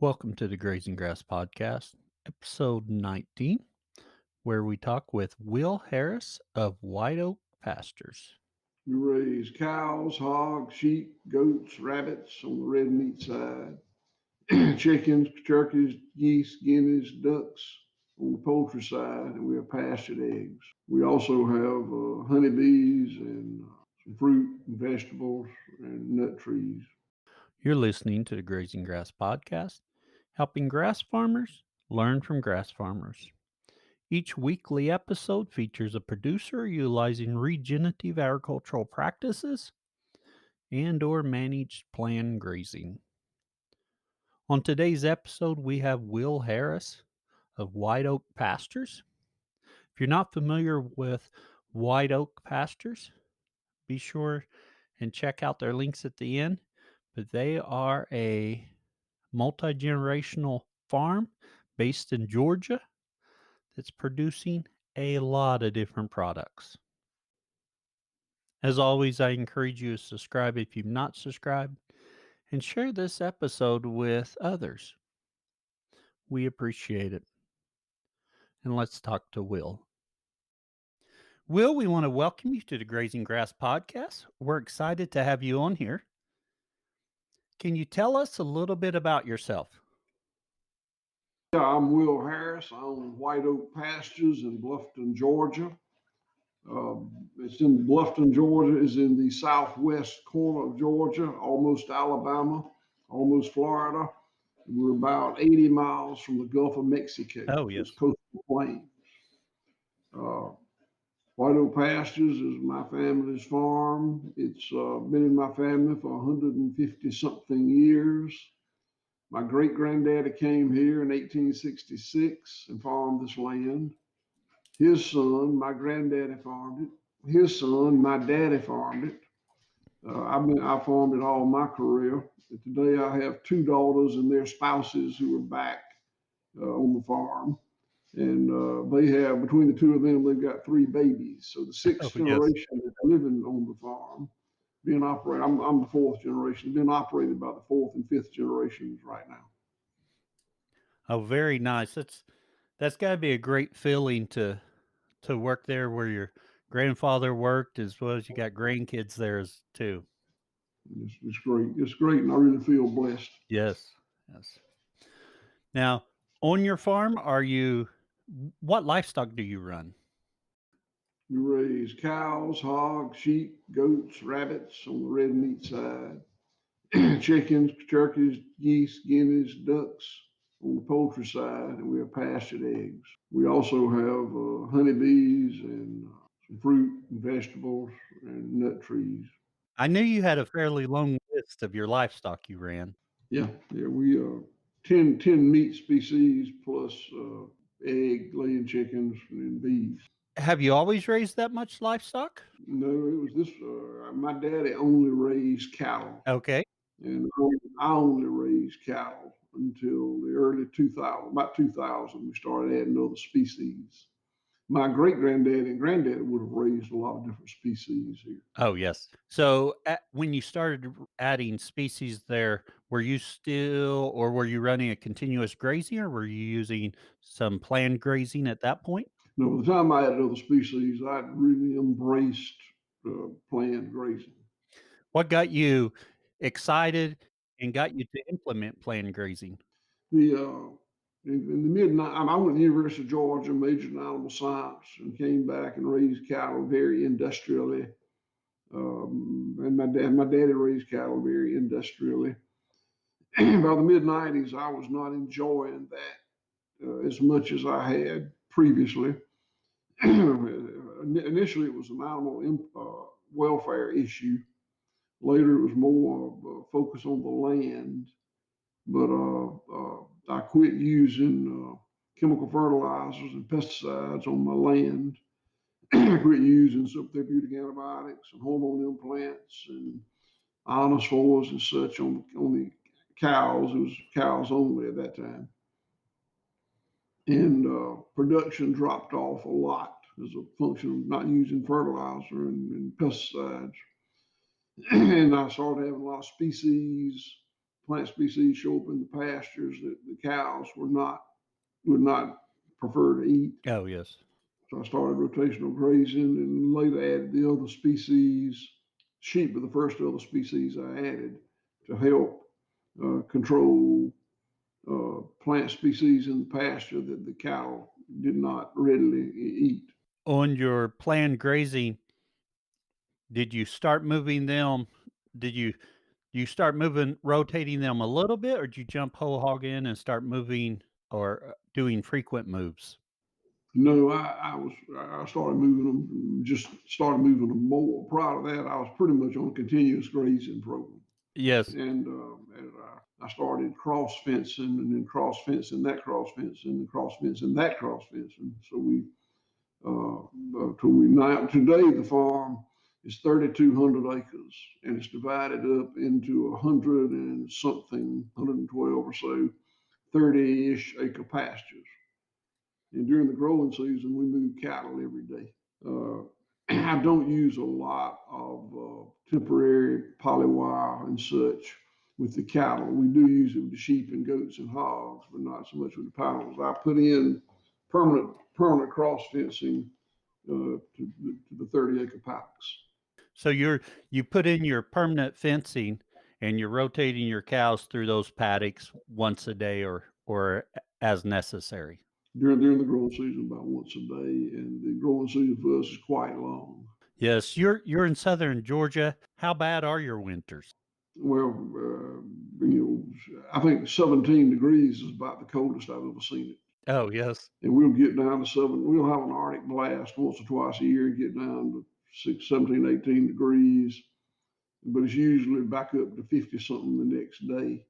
Welcome to the Grazing Grass Podcast, episode 19, where we talk with Will Harris of Oak Pastures. We raise cows, hogs, sheep, goats, rabbits on the red meat side, chickens, turkeys, geese, guineas, ducks on the poultry side, and we have pastured eggs. We also have honeybees and some fruit and vegetables and nut trees. You're listening to the Grazing Grass Podcast, helping grass farmers learn from grass farmers. Each weekly episode features a producer utilizing regenerative agricultural practices and/or managed planned grazing. On today's episode, we have Will Harris of Oak Pastures. If you're not familiar with Oak Pastures, be sure and check out their links at the end. But they are a multi-generational farm based in Georgia that's producing a lot of different products. As always, I encourage you to subscribe if you've not subscribed and share this episode with others. We appreciate it. And let's talk to Will. Will, we want to welcome you to the Grazing Grass Podcast. We're excited to have you on here. Can you tell us a little bit about yourself? Yeah, I'm Will Harris. I own Oak Pastures in Bluffton, Georgia. It's in Bluffton, Georgia, is in the southwest corner of Georgia, almost Alabama, almost Florida. We're about 80 miles from the Gulf of Mexico. Oh, yes. It's coastal plains. Oak Pastures is my family's farm. It's been in my family for 150 something years. My great granddaddy came here in 1866 and farmed this land. His son, my granddaddy farmed it. His son, my daddy farmed it. I farmed it all my career. Today I have two daughters and their spouses who are back on the farm. And they have, between the two of them, they've got three babies. So the sixth generation that's living on the farm, being operated, I'm the fourth generation, being operated by the fourth and fifth generations right now. Oh, very nice. That's got to be a great feeling to work there where your grandfather worked, as well as you got grandkids there too. It's great. It's great, and I really feel blessed. Yes. Now, on your farm, what livestock do you run? We raise cows, hogs, sheep, goats, rabbits on the red meat side, chickens, turkeys, geese, guineas, ducks on the poultry side, and we have pastured eggs. We also have honeybees and some fruit and vegetables and nut trees. I knew you had a fairly long list of your livestock you ran. Yeah, we 10 meat species plus egg laying chickens and bees. Have you always raised that much livestock? No, it was this. My daddy only raised cattle. Okay. And I only raised cattle until the early 2000, about 2000, we started adding other species. My great granddaddy and granddaddy would have raised a lot of different species here. Oh, yes. So when you started adding species there, were you running a continuous grazing, or were you using some planned grazing at that point? No, by the time I added other species, I'd really embraced planned grazing. What got you excited and got you to implement planned grazing? In the I went to the University of Georgia, majored in animal science, and came back and raised cattle very industrially. And my daddy raised cattle very industrially. By the mid 90s, I was not enjoying that as much as I had previously. Initially, it was an animal welfare issue. Later, it was more focus on the land. But I quit using chemical fertilizers and pesticides on my land. I quit using subtherapeutic antibiotics and hormone implants and ionophores and such on the cows. It was cows only at that time. And production dropped off a lot as a function of not using fertilizer and pesticides. And I started having a lot of species plant species show up in the pastures that the cows would not prefer to eat. Oh, yes. So I started rotational grazing and later added the other species. Sheep were the first other species I added to help control plant species in the pasture that the cattle did not readily eat. On your planned grazing, did you start moving them? Did you start moving, rotating them a little bit, or did you jump whole hog in and start moving or doing frequent moves? No, I started moving them, just started moving them more. Prior to that, I was pretty much on a continuous grazing program. Yes. And I started cross fencing and then cross fencing that cross fencing and cross fencing that cross fencing. So we now today the farm is 3,200 acres and it's divided up into 100 and something, 112 or so, 30-ish acre pastures. And during the growing season, we move cattle every day. Uh, I don't use a lot of temporary polywire and such with the cattle. We do use it with the sheep and goats and hogs, but not so much with the pounds. I put in permanent cross fencing to the 30-acre paddocks. So you put in your permanent fencing and you're rotating your cows through those paddocks once a day or as necessary. During the growing season, about once a day, and the growing season for us is quite long. Yes, you're in southern Georgia. How bad are your winters? Well, I think 17 degrees is about the coldest I've ever seen it. Oh, yes. And we'll get down to we'll have an Arctic blast once or twice a year and get down to 17, 18 degrees. But it's usually back up to 50 something the next day.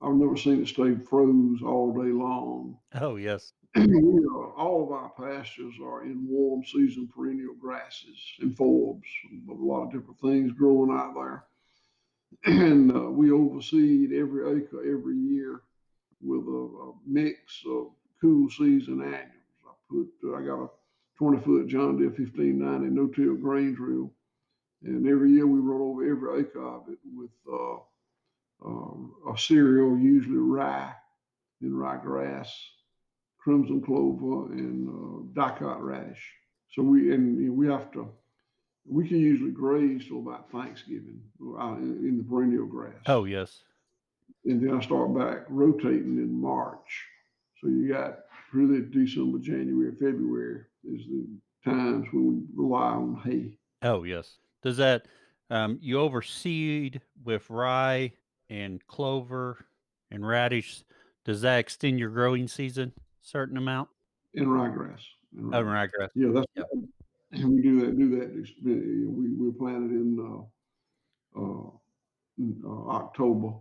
I've never seen it stay froze all day long. Oh, yes. All of our pastures are in warm season perennial grasses and forbs, a lot of different things growing out there. And we overseed every acre every year with a mix of cool season annuals. I got a 20-foot John Deere 1590 no-till grain drill, and every year we run over every acre of it with a cereal, usually rye and ryegrass, crimson clover, and dicot radish. So we can usually graze till about Thanksgiving in the perennial grass. Oh, yes. And then I start back rotating in March. So you got really December, January, February is the times when we rely on hay. Oh, yes. Does that you overseed with rye and clover and radish? Does that extend your growing season certain amount? And ryegrass. And Oh, ryegrass. ryegrass. Yeah, that's Yep. we do that. We plant it in October,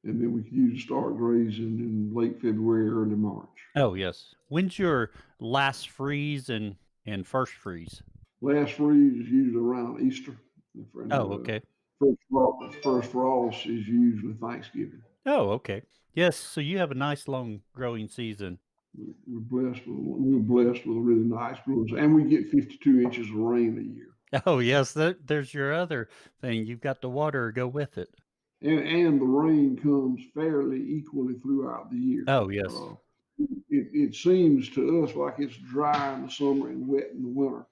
and then we can usually start grazing in late February, early March. Oh, yes. When's your last freeze and first freeze? Last freeze is usually around Easter, Oh, and okay. first frost is usually Thanksgiving. Oh, okay. Yes, so you have a nice long growing season. We're blessed with a really nice growing, and we get 52 inches of rain a year. Oh, yes, there's your other thing. You've got the water to go with it. And the rain comes fairly equally throughout the year. Oh, yes. It seems to us like it's dry in the summer and wet in the winter,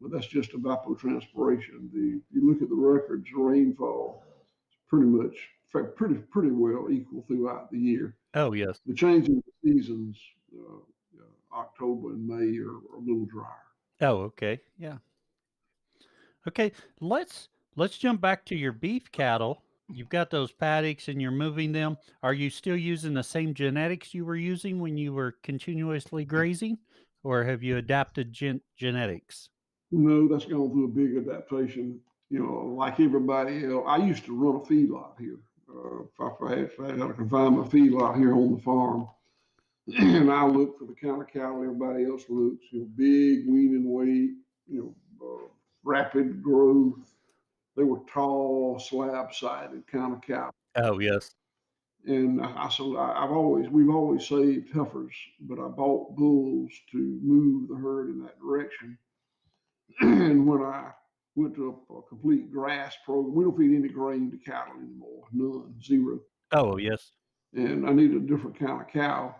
but that's just evapotranspiration. You look at the records, rainfall is pretty much pretty well equal throughout the year. Oh, yes. The changing seasons, October and May, are a little drier. Oh, okay. Yeah. Okay, let's jump back to your beef cattle. You've got those paddocks and you're moving them. Are you still using the same genetics you were using when you were continuously grazing, or have you adapted genetics? No, that's gone through a big adaptation. Like everybody else, I used to run a feedlot here. If I had to confine my feedlot here on the farm, and I look for the kind of cattle everybody else looks. Big weaning weight, rapid growth. They were tall, slab-sided kind of cattle. Oh, yes. And we've always saved heifers, but I bought bulls to move the herd in that direction. And when I Went to a complete grass program. We don't feed any grain to cattle anymore, none, zero. Oh, yes. And I needed a different kind of cow.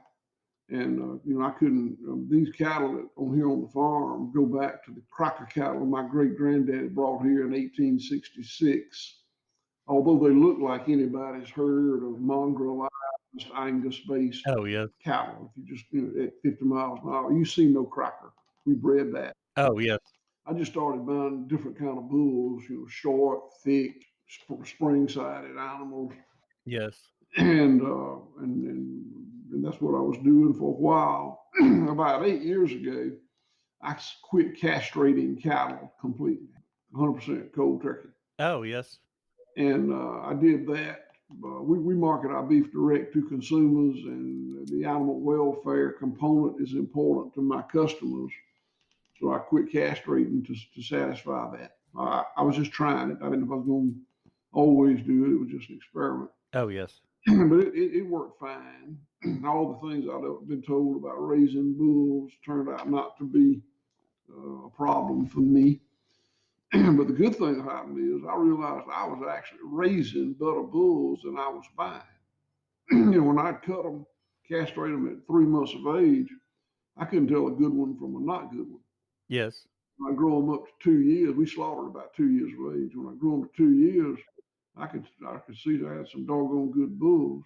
And I couldn't. These cattle that on here on the farm go back to the cracker cattle my great granddaddy brought here in 1866. Although they look like anybody's herd of mongrel Angus based Oh, yes. cattle, if you just at 50 miles an hour, you see no cracker. We bred that. Oh, yes. I just started buying different kind of bulls, short, thick, spring sided animals, Yes. and and that's what I was doing for a while. About 8 years ago, I quit castrating cattle completely, 100% cold turkey, Oh, yes. and I did that. We market our beef direct to consumers, and the animal welfare component is important to my customers. So I quit castrating to satisfy that. I was just trying it. I didn't know if I was going to always do it. It was just an experiment. Oh, yes. But it worked fine. All the things I've been told about raising bulls turned out not to be a problem for me. But the good thing that happened is I realized I was actually raising better bulls than I was buying. When I'd cut them, castrate them at 3 months of age, I couldn't tell a good one from a not good one. Yes. When I grow them up to 2 years, we slaughtered about 2 years of age. When I grew them to 2 years, I could see that I had some doggone good bulls.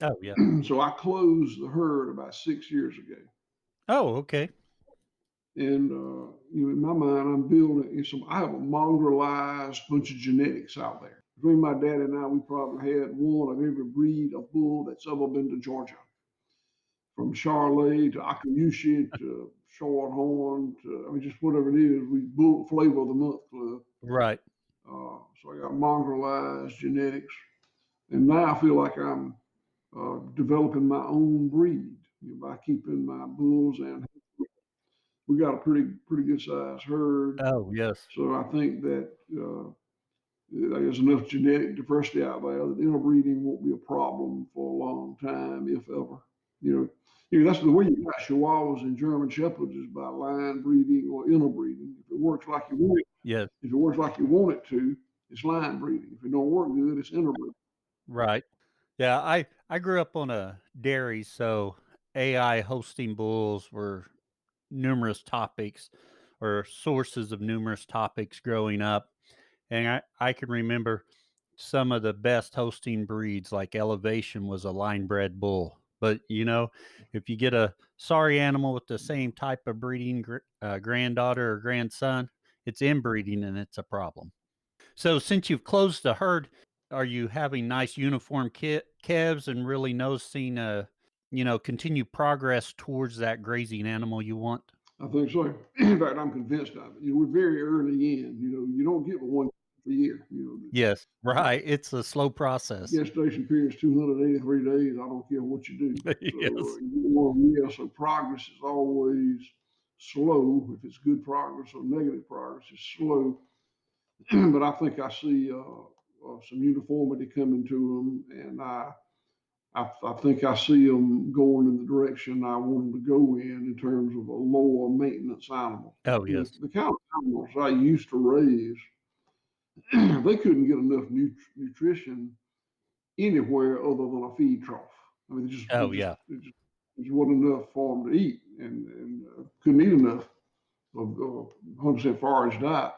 Oh, yeah. So I closed the herd about 6 years ago. Oh, okay. And in my mind, I'm building some. I have a mongrelized bunch of genetics out there. Between my dad and I, we probably had one of every breed of bull that's ever been to Georgia, from Charolais to Akaushi to Shorthorn to just whatever it is. We bull flavor of the month club. Right. So I got mongrelized genetics, and now I feel like I'm developing my own breed by keeping my bulls, and we got a pretty good sized herd. Oh, yes. So I think that there's enough genetic diversity out there that interbreeding won't be a problem for a long time, if ever. You that's the way you got Chihuahuas and German Shepherds is by line breeding or interbreeding. If it works like you want it, Yes. if it works like you want it to, it's line breeding. If it don't work good, it's interbreeding. Right. Yeah, I grew up on a dairy, so AI hosting bulls were numerous topics or sources of numerous topics growing up. And I can remember some of the best hosting breeds, like Elevation was a line bred bull. But, if you get a sorry animal with the same type of breeding granddaughter or grandson, it's inbreeding and it's a problem. So, since you've closed the herd, are you having nice uniform calves and really noticing continued progress towards that grazing animal you want? I think so. In fact, I'm convinced of it. We're very early in. You don't get one a year. Yes, right. It's a slow The process. gestation period is 283 days. I don't care what you do. So, Yes. so progress is always slow. If it's good progress or negative progress, it's slow. But I think I see some uniformity coming to them, and I think I see them going in the direction I want them to go in terms of a lower maintenance animal. Oh, yes. The kind of animals I used to raise, they couldn't get enough nutrition anywhere other than a feed trough. I mean, Oh, yeah. it just wasn't enough for them to eat, and couldn't eat enough of 100% forage diet.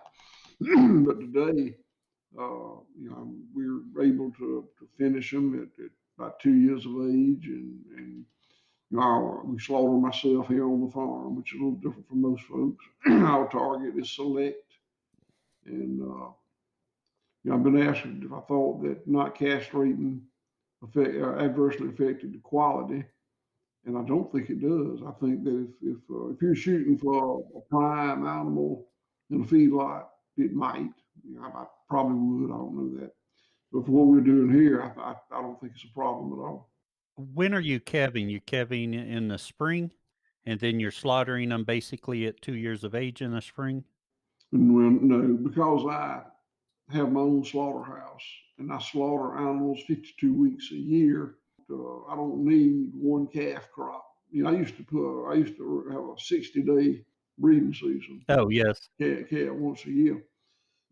But today, we're able to finish them at about 2 years of age, and we slaughter myself here on the farm, which is a little different from most folks. Our target is select, and I've been asked if I thought that not castrating adversely affected the quality, and I don't think it does. I think that if you're shooting for a prime animal in a feedlot, it might. I probably would. I don't know that. But for what we're doing here, I don't think it's a problem at all. When are you calving? You calving in the spring, and then you're slaughtering them basically at 2 years of age in the spring? And when no, because I have my own slaughterhouse and I slaughter animals 52 weeks a year. I don't need one calf crop. I used to have a 60-day breeding season, Oh, yes. calf once a year.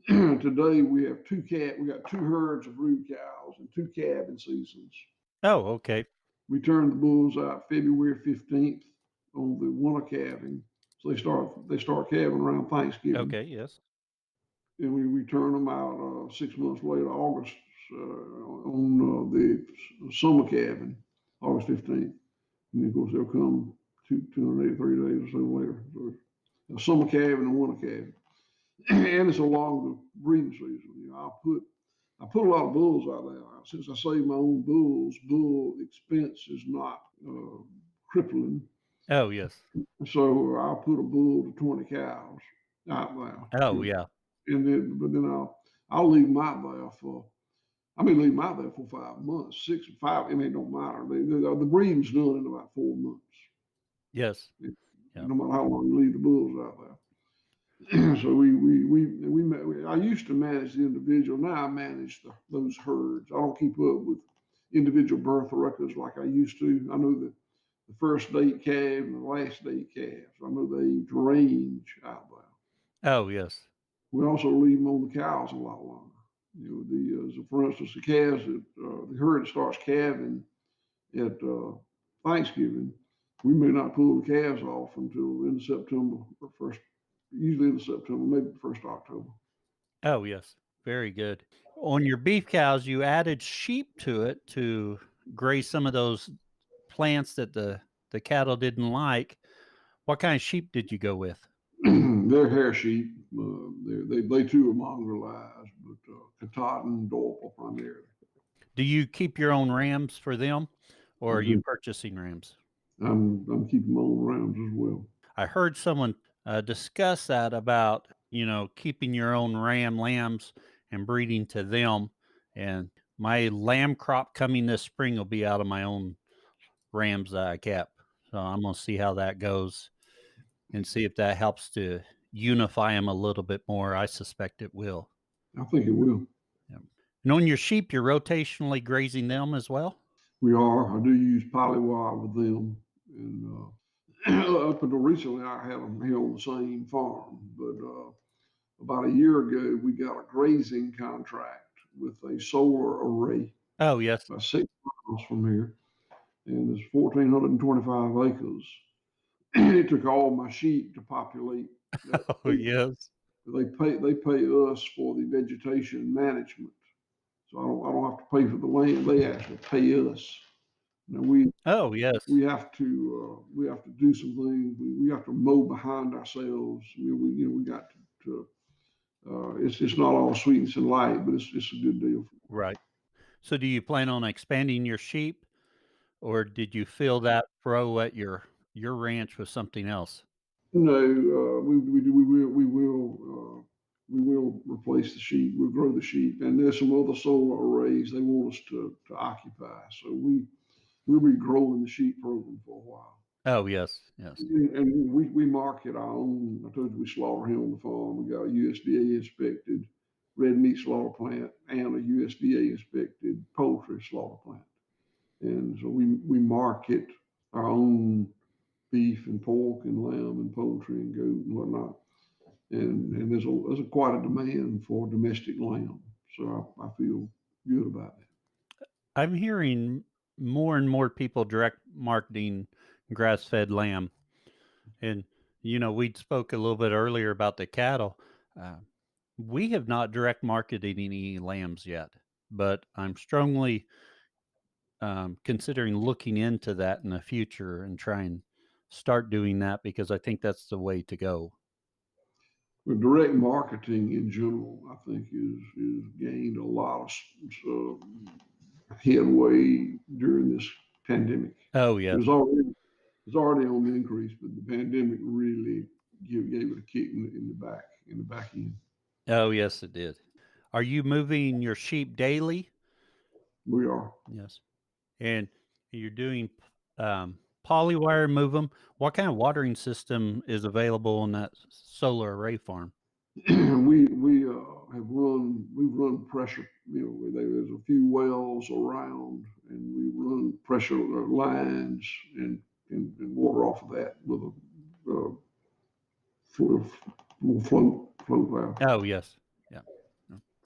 Today we have we got two herds of brood cows and two calving seasons. Oh, okay. We turn the bulls out February 15th on the winter calving. So they start calving around Thanksgiving, Okay, yes. and we turn them out 6 months later, August, on the summer calving, August 15th. And of course they'll come 283 days or so later. So a summer calving and winter calving, and it's along the breeding season. I put a lot of bulls out there. Since I save my own bulls, bull expense is not crippling. Oh, yes. So I'll put a bull to 20 cows out there, Oh, yeah. and then I'll leave them out there for. I mean, leave them out there for 5 months, 6, 5. I mean, it don't matter. The breeding's done in about 4 months. Yes. Yeah. No matter how long you leave the bulls out there. So I used to manage the individual. Now I manage those herds. I don't keep up with individual birth records like I used to. I know the first date calf and the last date calf. I know the age range out there. Oh, yes. We also leave them on the cows a lot longer. So for instance, the calves that the herd starts calving at Thanksgiving, we may not pull the calves off until in September or first, usually in September, maybe first October. Oh, yes. Very good. On your beef cows, you added sheep to it to graze some of those plants that the cattle didn't like. What kind of sheep did you go with? They're hair sheep. They too are mongrelized, but Katahdin and Dorpel primarily. Do you keep your own rams for them, or I are you do. purchasing rams? I'm keeping my own rounds as well. I heard someone discuss that about keeping your own lambs and breeding to them. And my lamb crop coming this spring will be out of my own rams that I kept. So I'm gonna see how that goes and see if that helps to unify them a little bit more. I suspect it will. I think it will. Yeah. And on your sheep, you're rotationally grazing them as well. We are. I do use polywire with them, and up until recently, I had them here on the same farm. But about a year ago, we got a grazing contract with a solar array Oh yes. about 6 miles from here, and it's 1,425 acres. It took all my sheep to populate that Oh acre. yes. They pay us for the vegetation management, so I don't have to pay for the land. They actually pay us. Now Oh yes. we have to do some things. We have to mow behind ourselves. We got to it's not all sweetness and light, but it's a good deal. Right. So do you plan on expanding your sheep, or did you fill that row at your ranch with something else? No, we will replace the sheep. We'll grow the sheep, and there's some other solar arrays they want us to occupy. So we'll be growing the sheep program for a while. Oh yes, yes. And we market our own. I told you we slaughter here on the farm. We got a USDA inspected red meat slaughter plant and a USDA inspected poultry slaughter plant. And so we market our own beef and pork and lamb and poultry and goat and whatnot. And there's quite a demand for domestic lamb. So I feel good about that. I'm hearing more and more people direct marketing grass-fed lamb, and we spoke a little bit earlier about the cattle. Uh, we have not direct marketed any lambs yet, but I'm strongly considering looking into that in the future and try and start doing that because I think that's the way to go. But direct marketing in general, I think, is gained a lot of headway during this pandemic. Oh It yes, was already it's already on the increase, but the pandemic really gave it a kick in the back end. oh yes, it did. Are you moving your sheep daily? We are. Yes, and you're doing polywire move them. What kind of watering system is available on that solar array farm? we've run pressure. There's a few wells around, and we run pressure lines and water off of that with a float valve. Oh yes, yeah.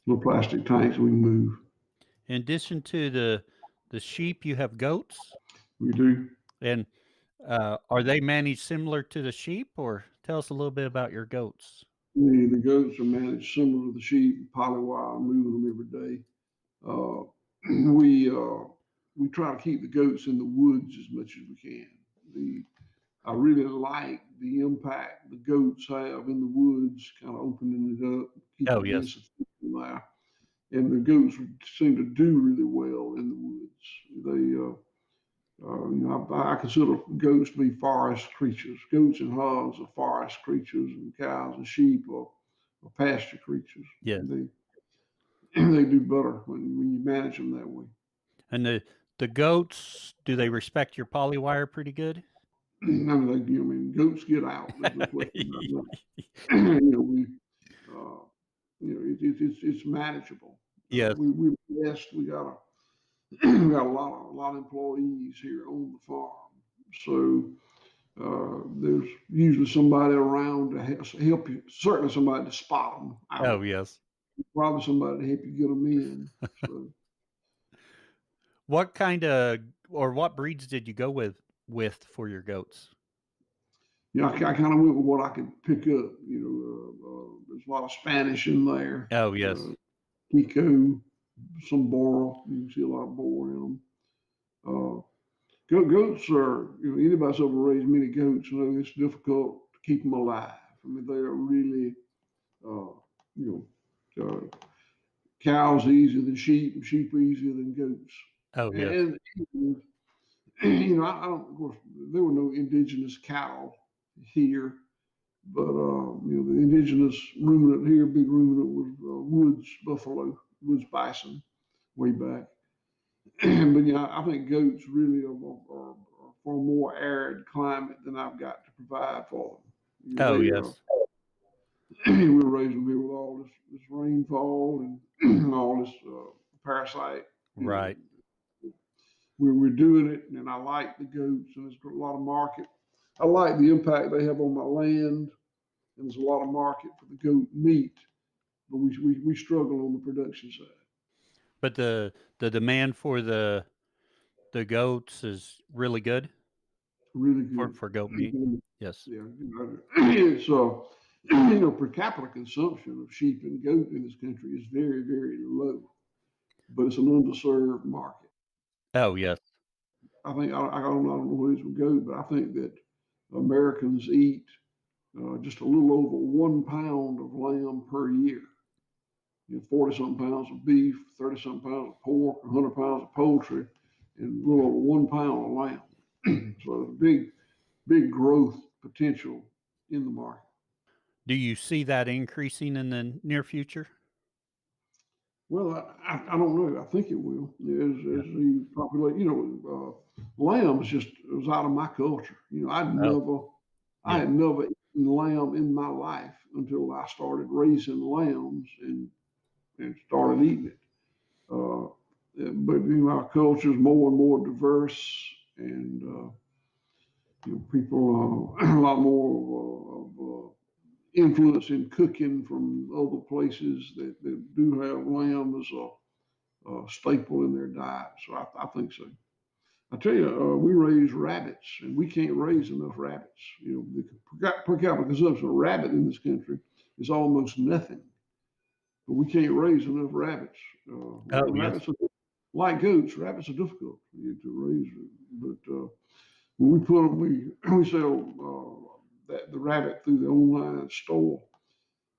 little plastic tanks we move. In addition to the sheep, you have goats, We do. and are they managed similar to the sheep, or tell us a little bit about your goats? The goats are managed similar to the sheep, polywire, moving them every day. Uh, we uh, we try to keep the goats in the woods as much as we can. The I really like the impact the goats have in the woods, kind of opening it up, Oh, keeping the yes. institution there. And the goats seem to do really well in the woods. I consider goats to be forest creatures. Goats and hogs are forest creatures, and cows and sheep are pasture creatures. Yes. They they do better when you manage them that way. And the goats, do they respect your polywire pretty good? I mean, goats get out. There's no question about that. We, uh, it's manageable. Yes. We're blessed. We got a lot of employees here on the farm, so there's usually somebody around to help you. Certainly, somebody to spot them Oh, out. yes. Probably somebody to help you get them in. So What kinda or what breeds did you go with for your goats? I kind of went with what I could pick up. There's a lot of Spanish in there. Oh, Uh, yes. Pico, some Bora. You can see a lot of Bora in them. Uh, goats are, anybody that's ever raised many goats know it's difficult to keep them alive. I mean, they are really, uh, you cows are easier than sheep, and sheep are easier than goats. Oh, yes. And I don't, of course, there were no indigenous cattle here, but the indigenous ruminant here, big ruminant was woods buffalo, woods bison, way back. But I think goats really are for a more arid climate than I've got to provide for them. Oh, yes. We're raising them here with all this rainfall and all this parasite. You Right. know, we're doing it, and I like the goats, and there's a lot of market. I like the impact they have on my land, and there's a lot of market for the goat meat, but we struggle on the production side. But the demand for the goats is really good Really for good. goat meat? Yes. Yeah, it's per capita consumption of sheep and goat in this country is very, very low, but it's an underserved market. Oh, yes. I don't know where this would go, but I think that Americans eat just a little over 1 pound of lamb per year. 40 something pounds of beef, 30 something pounds of pork, 100 pounds of poultry, and a little over 1 pound of lamb. So there's big growth potential in the market. Do you see that increasing in the near future? Well, I don't know. I think it will Yeah. as the population. Lamb is just it was out of my culture. Oh, I yes. had never eaten lamb in my life until I started raising lambs and started eating it. Uh, but our culture is more and more diverse, and people a lot more of influence in cooking from other places that do have lamb as a staple in their diet. So I think so. I tell you, we raise rabbits, and we can't raise enough rabbits. The per capita consumption of rabbit in this country is almost nothing, but we can't raise enough rabbits. Oh, yes. Rabbits are like goats. Rabbits are difficult to raise, but when we put them, we sell the rabbit through the online store,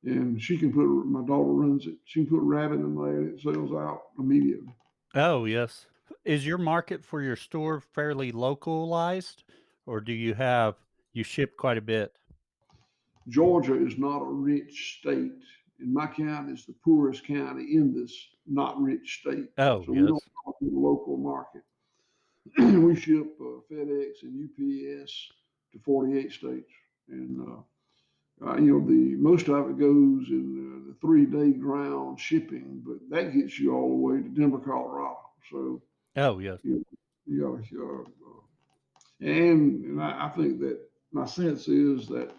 and she can put my daughter runs it. She can put rabbit in there, and it sells out immediately. Oh, yes. Is your market for your store fairly localized, or you ship quite a bit? Georgia is not a rich state, and my county is the poorest county in this not rich state. Oh, So we don't yes. talk to the local market. We ship FedEx and UPS to 48 states, and the most of it goes in the 3 day ground shipping, but that gets you all the way to Denver, Colorado. So Oh, yes. you, you got and I think that my sense is that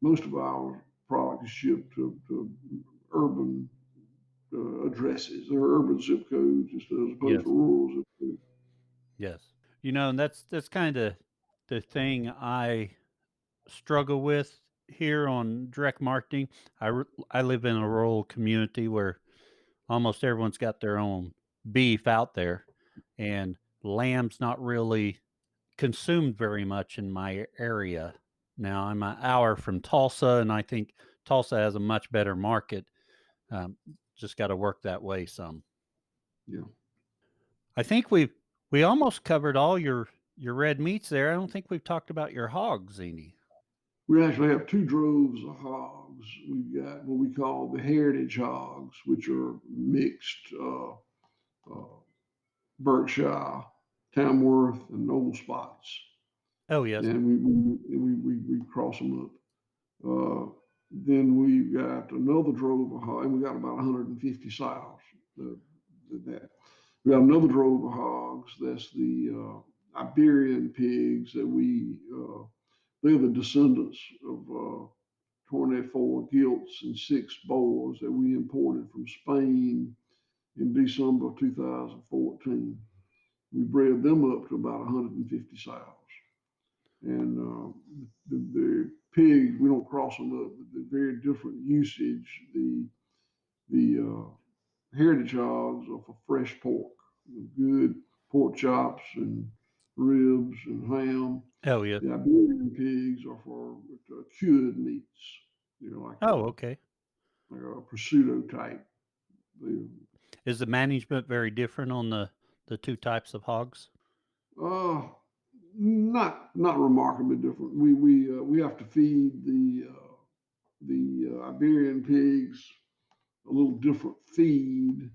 most of our product is shipped to urban addresses. They're urban zip codes just as opposed to Yes. rural zip codes. Yes. And that's kind of the thing I struggle with here on direct marketing. I live in a rural community where almost everyone's got their own beef out there, and lamb's not really consumed very much in my area. Now I'm an hour from Tulsa, and I think Tulsa has a much better market. Um, just got to work that way some. Yeah. I think we almost covered all your red meats there. I don't think we've talked about your hogs any. We actually have two droves of hogs. We've got what we call the heritage hogs, which are mixed uh, Berkshire, Tamworth, and Old Spots, Oh yes. and we cross them up. Then we've got another drove of hogs, and we got about 150 sows. Uh, that we got another drove of hogs. That's the Iberian pigs that they're the descendants of 24 gilts and 6 boars that we imported from Spain in December of 2014. We bred them up to about 150 sows. And the pigs, we don't cross them up, but they're very different usage. The heritage hogs are for fresh pork, good pork chops and ribs and ham. Oh yeah. The Iberian pigs are for cured meats, Oh okay. like a prosciutto type. They, Is the management very different on the two types of hogs? uh, not remarkably different. We have to feed the Iberian pigs a little different feed,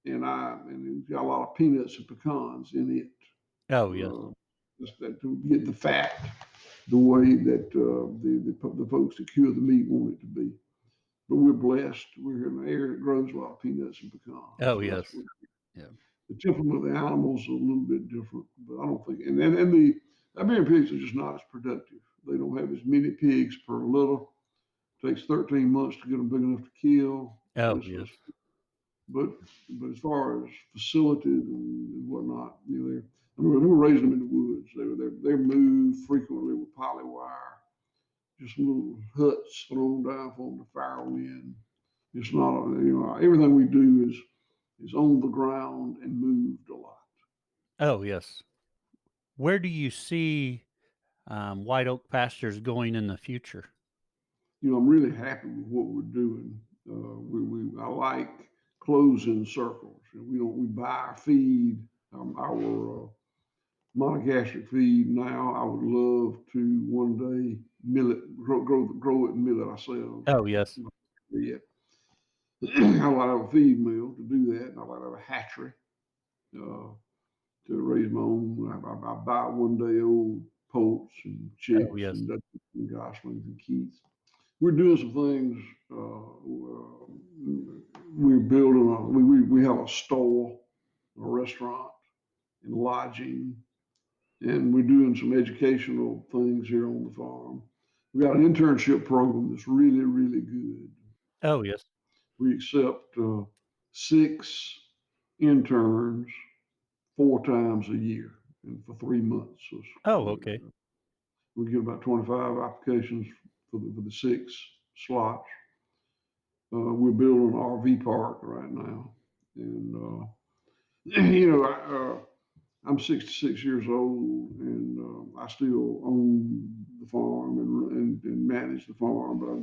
and it's got a lot of peanuts and pecans in it. Oh yes. Uh, just that to get the fat the way that the folks that cure the meat want it to be. But we're blessed. We're in an area that grows a lot of peanuts and pecans, Oh so that's yes. what Yeah. the temperament of the animals is a little bit different. But I don't think, and the Iberian pigs are just not as productive. They don't have as many pigs per litter. It takes 13 months to get them big enough to kill. Oh This yes. was, but as far as facilities and whatnot, they're. I mean, we were raising them in the woods. They moved frequently with poly wire, just little huts thrown down for them to fire wind. It's not, everything we do is on the ground and moved a lot. Oh yes. Where do you see White Oak Pastures going in the future? I'm really happy with what we're doing. I like closing circles. We buy our feed, our monogastric feed now. I would love to one day mill it, grow it and mill it ourselves. Oh yes. Yeah. I like to have a feed mill to do that. And I like to have a hatchery uh, to raise my own. I buy one day old poults and Oh chicks yes. and ducks and goslings and geese. We're doing some things. We're building we have a store, a restaurant, and lodging, and we're doing some educational things here on the farm. We got an internship program that's really, really good. Oh yes. We accept 6 interns 4 times a year and for 3 months. So Oh okay. we get about 25 applications for the 6 slots. We're building an RV park right now, and I'm 66 years old, and I still own the farm and manage the farm. But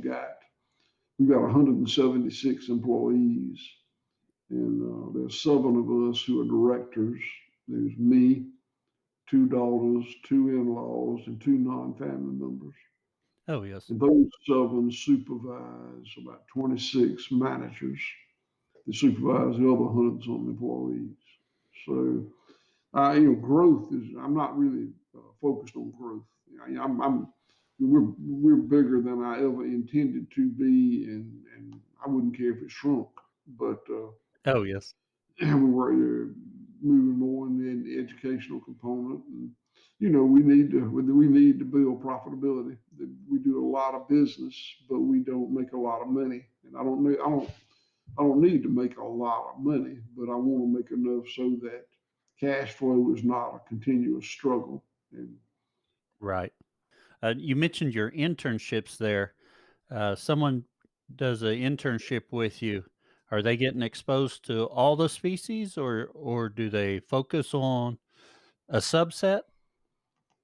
we've got 176 employees, and there's 7 of us who are directors. There's me, 2 daughters, 2 in-laws, and 2 non-family members. Oh yes. And those 7 supervise about 26 managers that supervise the other 100 something employees. So, growth is. I'm not really focused on growth. We're bigger than I ever intended to be, and I wouldn't care if it shrunk. But Oh yes. we were moving more in the educational component, and we need to build profitability. We do a lot of business, but we don't make a lot of money, and I don't know. I don't. I don't need to make a lot of money, but I want to make enough so that cash flow is not a continuous struggle. And Right. You mentioned your internships there. Someone does an internship with you. Are they getting exposed to all the species, or do they focus on a subset?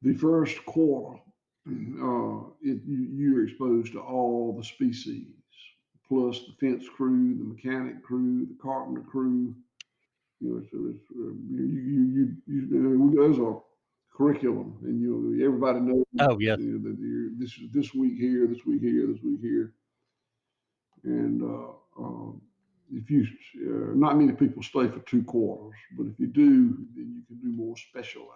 the first quarter, you're exposed to all the species, plus the fence crew, the mechanic crew, the carpenter crew. So there's a curriculum, and everybody knows Oh, yes. that this is this week here, this week here, this week here, and if you not many people stay for 2 quarters, but if you do, then you can do more specializing.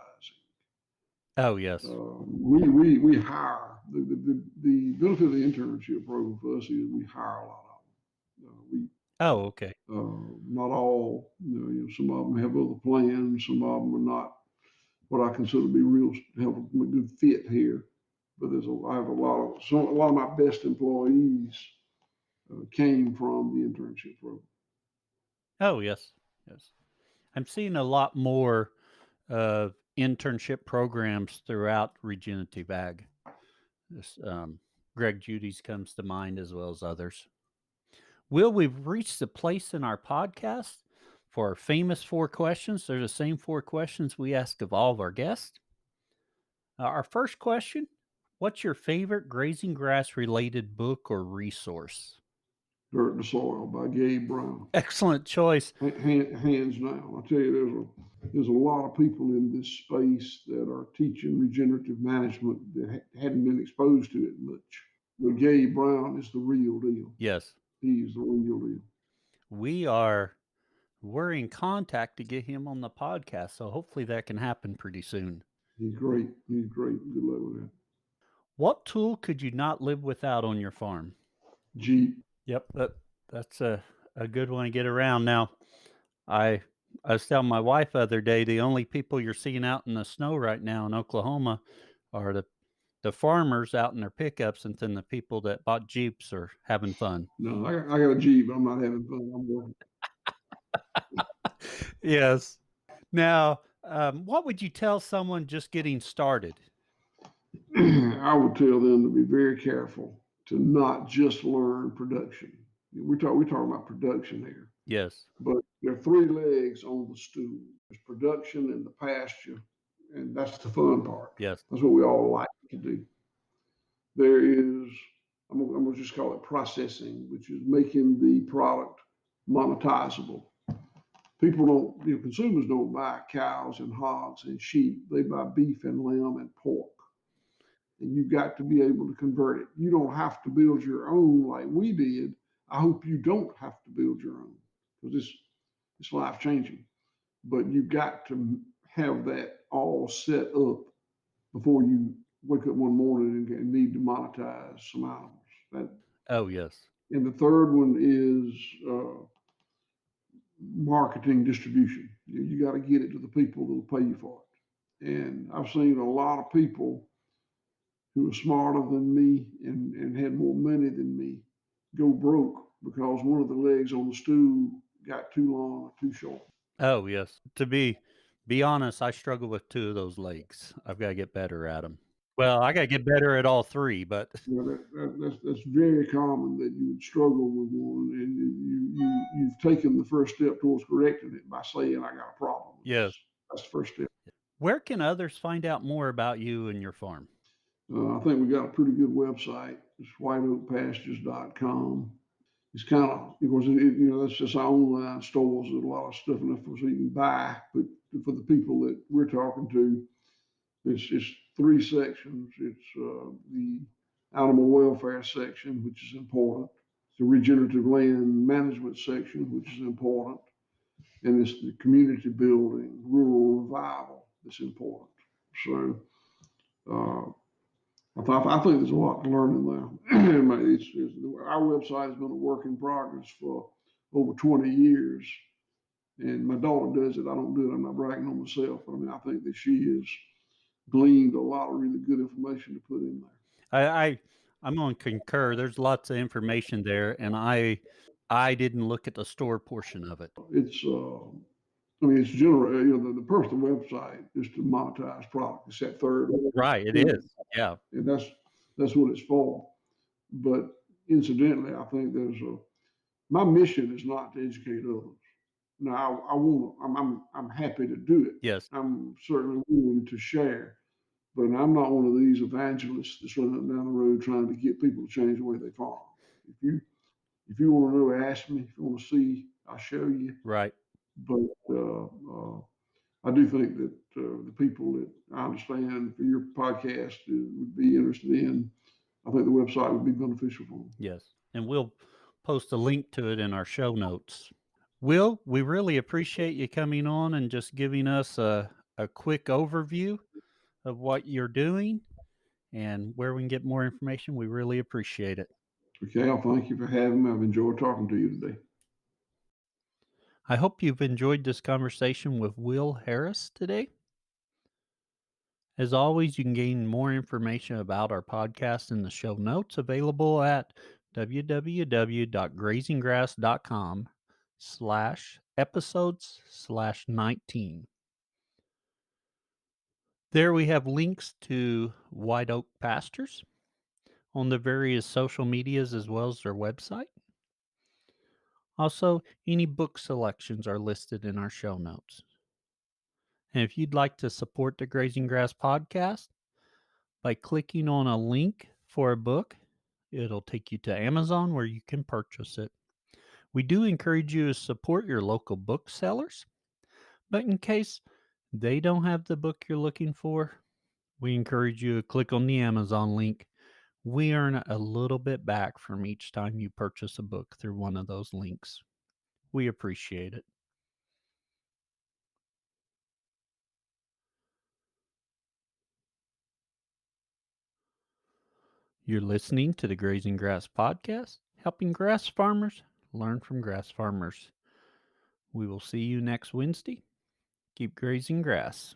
Oh, yes. We hire the benefit of the internship program for us is we hire a lot of them. We Oh, okay. not all, some of them have other plans, some of them are not what I consider to be real have a good fit here. But I have a lot of my best employees came from the internship program. Oh, yes. Yes. I'm seeing a lot more internship programs throughout regenerative ag. This, Greg Judy's comes to mind as well as others. Will, we've reached the place in our podcast for our famous 4 questions. They're the same 4 questions we ask of all of our guests. Our first question: what's your favorite grazing grass related book or resource? Dirt and Soil by Gabe Brown. Excellent choice. Hands down. I tell you, there's a lot of people in this space that are teaching regenerative management that hadn't been exposed to it much. But Gabe Brown is the real deal. Yes. He's the real deal. We're in contact to get him on the podcast, so hopefully that can happen pretty soon. He's great. He's great. Good luck with that. What tool could you not live without on your farm? Jeep. Yep, that's a good one to get around. Now, I I was telling my wife the other day, the only people you're seeing out in the snow right now in Oklahoma are the farmers out in their pickups, and then the people that bought Jeeps are having fun. No, I got a Jeep, but I'm not having fun. I'm working. Yes. Now, what would you tell someone just getting started? I would tell them to be very careful to not just learn production. We're talking about production here, Yes. but there are 3 legs on the stool. There's production and the pasture, and that's the fun part. Yes. That's what we all like to do. There is, I'm gonna just call it processing, which is making the product monetizable. People don't, consumers don't buy cows and hogs and sheep. They buy beef and lamb and pork. And you've got to be able to convert it. You don't have to build your own like we did. I hope you don't have to build your own because it's life changing. But you've got to have that all set up before you wake up one morning and need to monetize some animals. That Oh, yes. and the third one is marketing distribution. You got to get it to the people that'll pay you for it. And I've seen a lot of people who are smarter than me and had more money than me go broke because one of the legs on the stool got too long or too short. Oh, yes. To be honest, I struggle with 2 of those legs. I've gotta get better at them. Well, I gotta get better at all 3, but That's very common that you would struggle with one, and you've taken the first step towards correcting it by saying I got a problem with yes. this. That's the first step. Where can others find out more about you and your farm? I think we got a pretty good website. It's whiteoakpastures.com. It's kind of, of course, that's just our online stores. There's a lot of stuff in there for so you can buy, but for the people that we're talking to, it's 3 sections. It's the animal welfare section, which is important. It's the regenerative land management section, which is important. And it's the community building, rural revival that's important. So uh, I think there's a lot to learn in there. Our website has been a work in progress for over 20 years. And my daughter does it. I don't do it. I'm not bragging on myself. But I mean, I think that she has gleaned a lot of really good information to put in there. I I'm gonna concur. There's lots of information there, and I didn't look at the store portion of it. It's I mean, it's general. You know, the purpose of the website is to monetize product. It's that third Right, it thing, is. Yeah. and that's what it's for. But incidentally, I think my mission is not to educate others. Now, I want. I'm happy to do it. Yes. I'm certainly willing to share, but I'm not one of these evangelists that's running up and down the road trying to get people to change the way they farm. If you if you want to know, ask me. If you want to see, I'll show you. Right. But I do think that the people that I understand for your podcast would be interested in, I think the website would be beneficial for them. Yes. And we'll post a link to it in our show notes. Will, we really appreciate you coming on and just giving us a quick overview of what you're doing and where we can get more information. We really appreciate it. Okay, I'll thank you for having me. I've enjoyed talking to you today. I hope you've enjoyed this conversation with Will Harris today. As always, you can gain more information about our podcast in the show notes available at www.grazinggrass.com/episodes/19. There we have links to White Oak Pastures on the various social medias as well as their website. Also, any book selections are listed in our show notes. And if you'd like to support the Grazing Grass podcast by clicking on a link for a book, it'll take you to Amazon where you can purchase it. We do encourage you to support your local booksellers, but in case they don't have the book you're looking for, we encourage you to click on the Amazon link. We earn a little bit back from each time you purchase a book through one of those links. We appreciate it. You're listening to the Grazing Grass Podcast, helping grass farmers learn from grass farmers. We will see you next Wednesday. Keep grazing grass.